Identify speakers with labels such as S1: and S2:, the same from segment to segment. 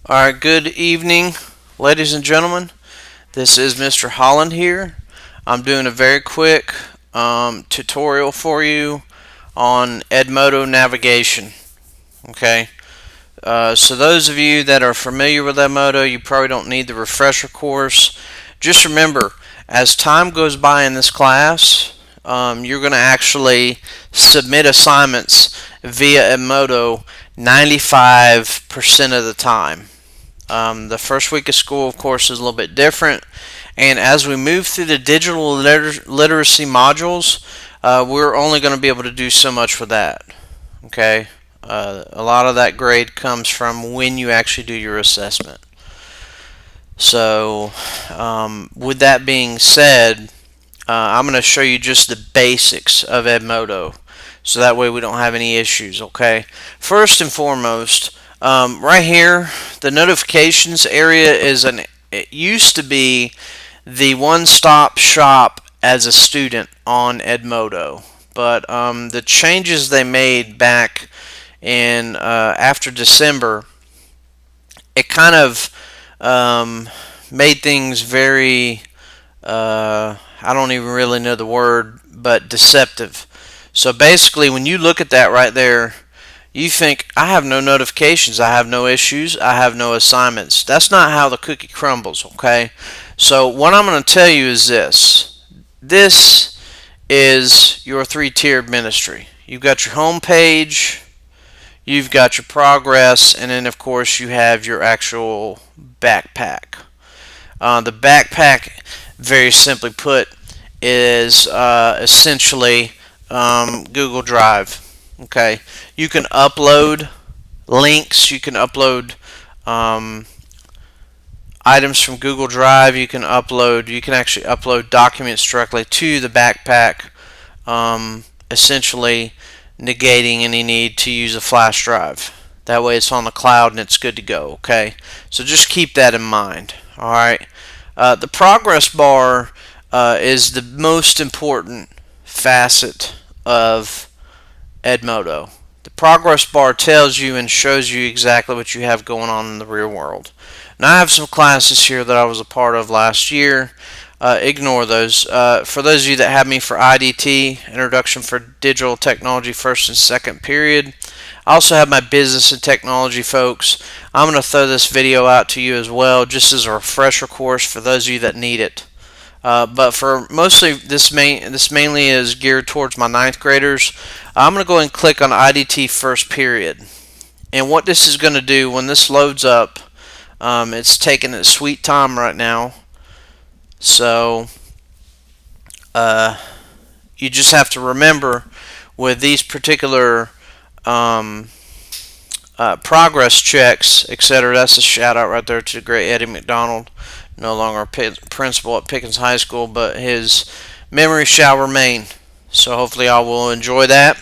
S1: Alright, good evening, ladies and gentlemen. This is Mr. Holland here. I'm doing a very quick tutorial for you on Edmodo navigation. Okay, so those of you that are familiar with Edmodo, you probably don't need the refresher course. Just remember, as time goes by in this class, you're going to actually submit assignments via Edmodo 95% of the time. The first week of school, of course, is a little bit different, and as we move through the digital literacy modules, we're only going to be able to do so much with that. Okay, a lot of that grade comes from when you actually do your assessment. So, with that being said, I'm going to show you just the basics of Edmodo, so that way we don't have any issues. Okay, first and foremost, right here, the notifications area it used to be the one-stop shop as a student on Edmodo, but the changes they made back in after December, it kind of made things very I don't even really know the word, but deceptive. So basically, when you look at that right there, you think, I have no notifications, I have no issues, I have no assignments. That's not how the cookie crumbles, okay? So what I'm going to tell you is this. This is your three-tiered ministry. You've got your home page, you've got your progress, and then of course you have your actual backpack. The backpack, very simply put, is essentially Google Drive. Okay, you can upload links, you can upload items from Google Drive, you can actually upload documents directly to the backpack, essentially negating any need to use a flash drive. That way it's on the cloud and it's good to go. Okay, so just keep that in mind. Alright, the progress bar is the most important facet of Edmodo. The progress bar tells you and shows you exactly what you have going on in the real world. Now I have some classes here that I was a part of last year. Ignore those. For those of you that have me for IDT, Introduction for Digital Technology, first and second period, I also have my business and technology folks. I'm going to throw this video out to you as well, just as a refresher course for those of you that need it. But for mostly this mainly is geared towards my ninth graders. I'm going to go and click on IDT first period. And what this is going to do when this loads up, it's taking its sweet time right now. So you just have to remember with these particular progress checks, etc. That's a shout out right there to the great Eddie McDonald, no longer principal at Pickens High School, but his memory shall remain. So hopefully I will enjoy that.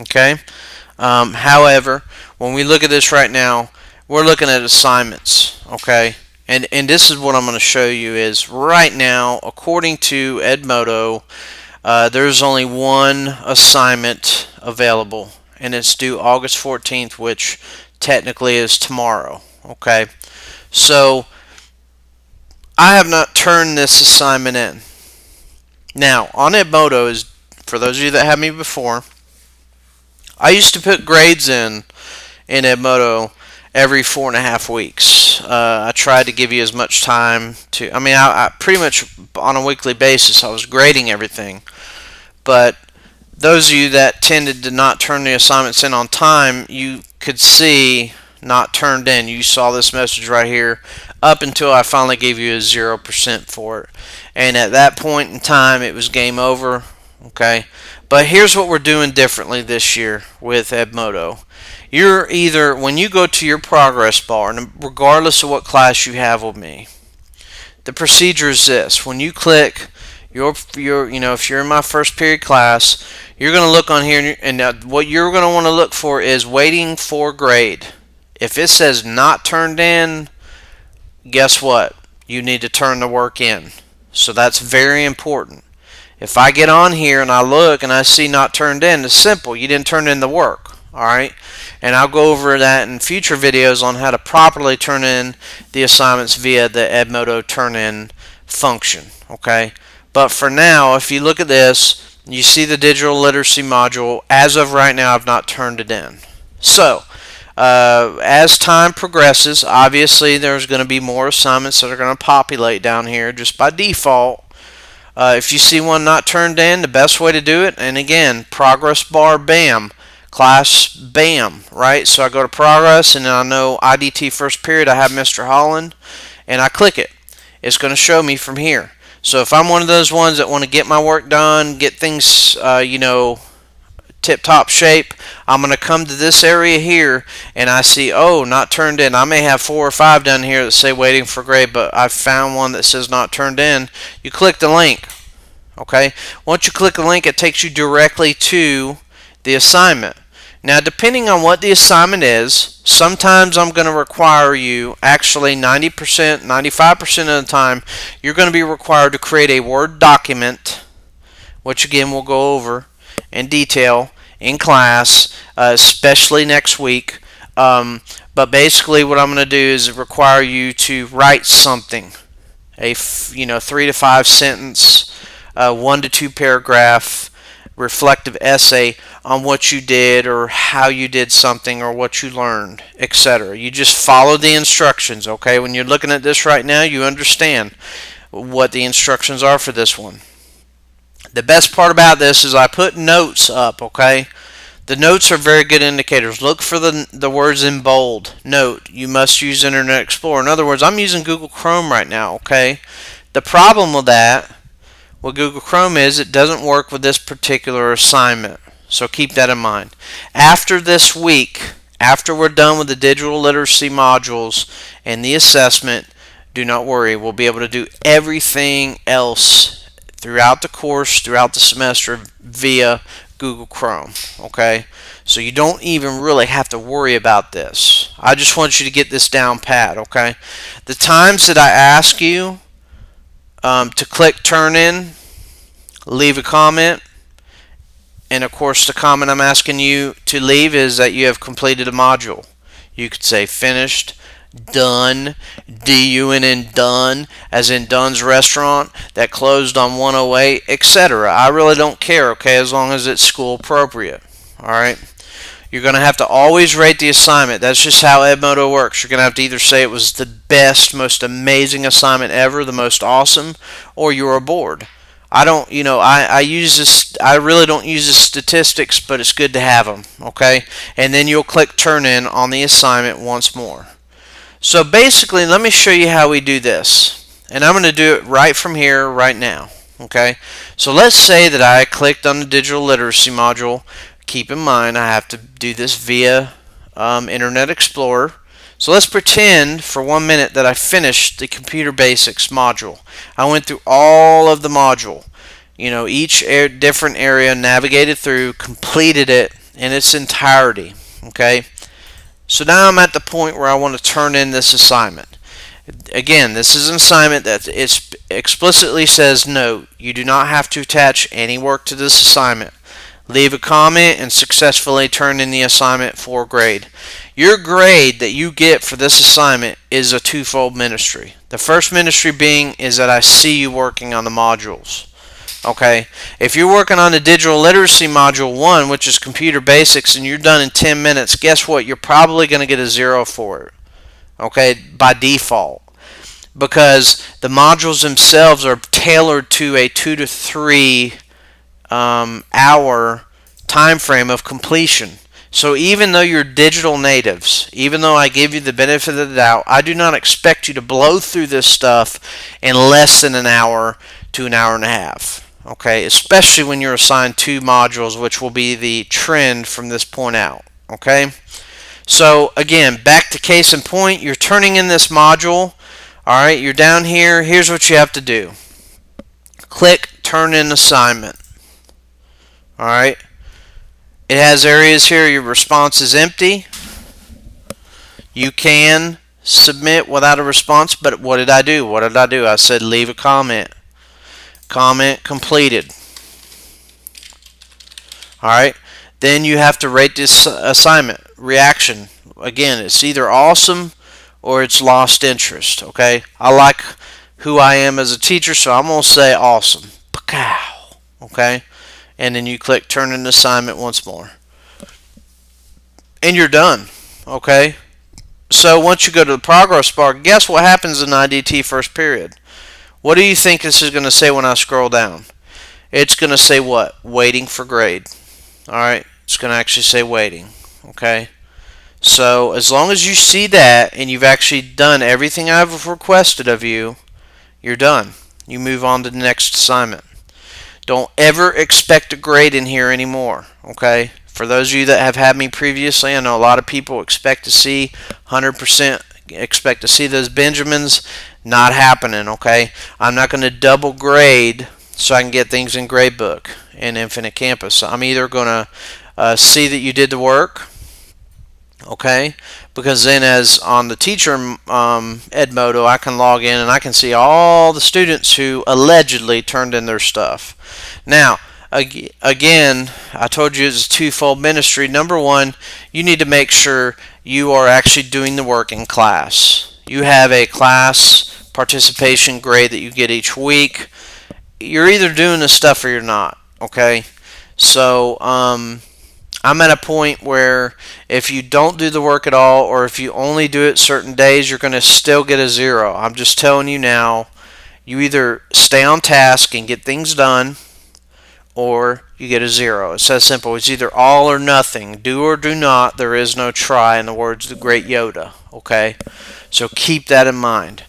S1: Okay. However, when we look at this right now, we're looking at assignments. Okay. And this is what I'm going to show you is right now, according to Edmodo, there's only one assignment available, and it's due August 14th, which technically is tomorrow. Okay, so I have not turned this assignment in. Now, on Edmodo, is for those of you that have me before, I used to put grades in Edmodo every 4.5 weeks. I tried to give you as much time to, I pretty much on a weekly basis I was grading everything, but those of you that tended to not turn the assignments in on time, you could see not turned in. You saw this message right here up until I finally gave you a 0% for it, and at that point in time it was game over. Okay, but here's what we're doing differently this year with Edmodo. You're either, when you go to your progress bar, and regardless of what class you have with me, the procedure is this. When you click if you're in my first period class, you're going to look on here, and what you're going to want to look for is waiting for grade. If it says not turned in, guess what? You need to turn the work in. So that's very important. If I get on here and I look and I see not turned in, it's simple. You didn't turn in the work. Alright, and I'll go over that in future videos on how to properly turn in the assignments via the Edmodo turn in function. Okay, but for now, if you look at this, you see the digital literacy module. As of right now, I've not turned it in. So as time progresses, obviously there's going to be more assignments that are going to populate down here just by default. If you see one not turned in, the best way to do it, and again, progress bar, bam, class, bam, right? So I go to progress, and I know IDT first period, I have Mr. Holland, and I click it. It's going to show me from here. So if I'm one of those ones that want to get my work done, get things, tip-top shape, I'm going to come to this area here, and I see, oh, not turned in. I may have 4 or 5 down here that say waiting for grade, but I found one that says not turned in. You click the link. Okay, once you click the link, it takes you directly to the assignment. Now, depending on what the assignment is, sometimes I'm going to require you, actually 90%, 95% of the time, you're going to be required to create a Word document, which again we'll go over in detail in class, especially next week. But basically what I'm going to do is require you to write something, a 3 to 5 sentence, 1 to 2 paragraph reflective essay on what you did or how you did something or what you learned, etc. You just follow the instructions. Okay, when you're looking at this right now, you understand what the instructions are for this one. The best part about this is I put notes up. Okay, the notes are very good indicators. Look for the words in bold. Note, you must use Internet Explorer. In other words, I'm using Google Chrome right now. Okay, the problem with that, with Google Chrome, is it doesn't work with this particular assignment. So keep that in mind. After this week, after we're done with the digital literacy modules and the assessment, do not worry. We'll be able to do everything else throughout the course, throughout the semester via Google Chrome. Okay? So you don't even really have to worry about this. I just want you to get this down pat. Okay? The times that I ask you to click turn in, leave a comment, and of course the comment I'm asking you to leave is that you have completed a module. You could say finished, done, D-U-N-N, done, as in Dunn's Restaurant that closed on 108, etc. I really don't care, okay, as long as it's school appropriate. Alright? You're going to have to always rate the assignment. That's just how Edmodo works. You're going to have to either say it was the best, most amazing assignment ever, the most awesome, or you were bored. I don't, I use this, I really don't use the statistics, but it's good to have them, okay? And then you'll click turn in on the assignment once more. So basically, let me show you how we do this. And I'm going to do it right from here, right now, okay? So let's say that I clicked on the digital literacy module. Keep in mind, I have to do this via Internet Explorer. So let's pretend for 1 minute that I finished the Computer Basics module. I went through all of the module. Each different area, navigated through, completed it in its entirety. Okay? So now I'm at the point where I want to turn in this assignment. Again, this is an assignment that explicitly says no, you do not have to attach any work to this assignment. Leave a comment and successfully turn in the assignment for grade. Your grade that you get for this assignment is a twofold ministry. The first ministry being is that I see you working on the modules. Okay? If you're working on the digital literacy module 1, which is computer basics, and you're done in 10 minutes, guess what? You're probably going to get a 0 for it. Okay? By default. Because the modules themselves are tailored to a 2 to 3 hour time frame of completion. So even though you're digital natives, even though I give you the benefit of the doubt, I do not expect you to blow through this stuff in less than an hour to an hour and a half. Okay, especially when you're assigned 2 modules, which will be the trend from this point out. Okay, so again, back to case in point, you're turning in this module. Alright, you're down here. Here's what you have to do. Click turn in assignment. Alright, it has areas here. Your response is empty. You can submit without a response, but what did I do? I said leave a comment. Comment completed. Alright, Then you have to rate this assignment. Reaction. Again, it's either awesome or it's lost interest. Okay, I like who I am as a teacher, so I'm going to say awesome. Pacow. Okay, and then you click turn in assignment once more. And you're done. Okay, so once you go to the progress bar, guess what happens in IDT first period? What do you think this is going to say when I scroll down? It's going to say what? Waiting for grade. Alright, it's going to actually say waiting. Okay, so as long as you see that and you've actually done everything I've requested of you, you're done. You move on to the next assignment. Don't ever expect a grade in here anymore. Okay, for those of you that have had me previously, I know a lot of people expect to see 100%, expect to see those Benjamins. Not happening. Okay, I'm not going to double grade so I can get things in gradebook and Infinite Campus. I'm either going to see that you did the work, okay, because then as on the teacher Edmodo, I can log in and I can see all the students who allegedly turned in their stuff. Now, again, I told you it's a twofold ministry. Number one, you need to make sure you are actually doing the work in class. You have a class participation grade that you get each week. You're either doing this stuff or you're not. Okay, so I'm at a point where if you don't do the work at all, or if you only do it certain days, you're going to still get a 0. I'm just telling you now, you either stay on task and get things done, or you get a 0. It's that simple. It's either all or nothing. Do or do not. There is no try, in the words of the great Yoda. Okay, so keep that in mind.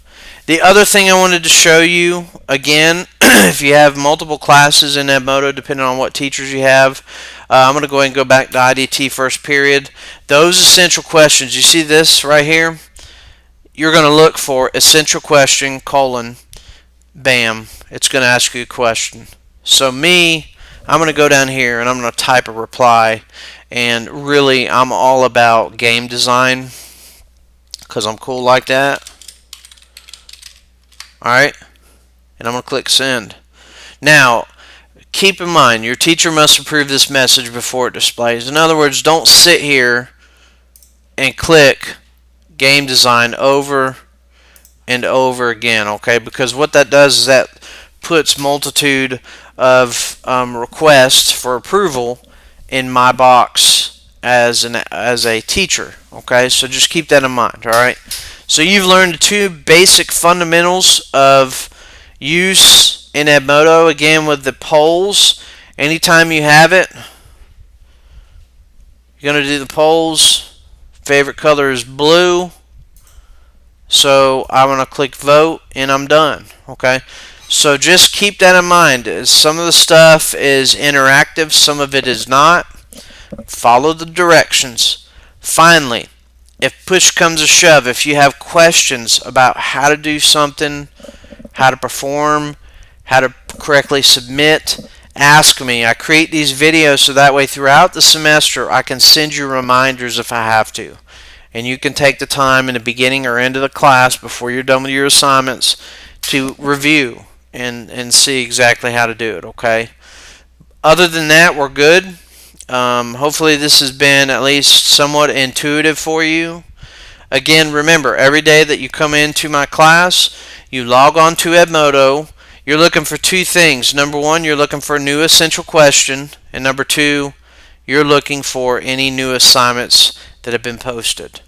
S1: The other thing I wanted to show you, again, if you have multiple classes in Edmodo, depending on what teachers you have, I'm going to go ahead and go back to IDT first period. Those essential questions, you see this right here? You're going to look for essential question, colon, bam. It's going to ask you a question. So me, I'm going to go down here and I'm going to type a reply. And really, I'm all about game design because I'm cool like that. Alright, and I'm going to click send. Now, keep in mind, your teacher must approve this message before it displays. In other words, don't sit here and click game design over and over again, okay? Because what that does is that puts multitude of requests for approval in my box as a teacher, okay? So just keep that in mind, alright? So you've learned the two basic fundamentals of use in Edmodo. Again, with the polls, anytime you have it, you're going to do the polls. Favorite color is blue. So I'm going to click vote and I'm done. Okay. So just keep that in mind. Some of the stuff is interactive, some of it is not. Follow the directions. Finally, if push comes to shove, if you have questions about how to do something, how to perform, how to correctly submit, ask me. I create these videos so that way throughout the semester I can send you reminders if I have to. And you can take the time in the beginning or end of the class before you're done with your assignments to review and see exactly how to do it, okay? Other than that, we're good. Hopefully this has been at least somewhat intuitive for you. Again, remember, every day that you come into my class, you log on to Edmodo. You're looking for two things. Number one, you're looking for a new essential question. And number two, you're looking for any new assignments that have been posted.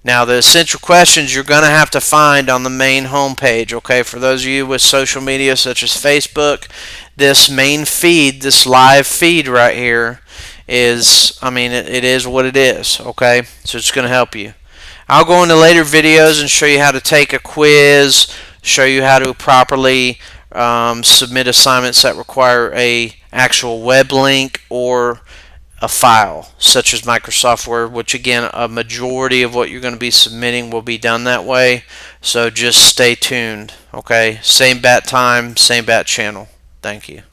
S1: Now, the essential questions you're going to have to find on the main homepage, okay? For those of you with social media such as Facebook, this main feed, this live feed right here is, it is what it is, okay? So it's going to help you. I'll go into later videos and show you how to take a quiz, show you how to properly submit assignments that require a actual web link or a file such as Microsoft Word, which again, a majority of what you're going to be submitting will be done that way. So just stay tuned, okay? Same bat time, same bat channel. Thank you.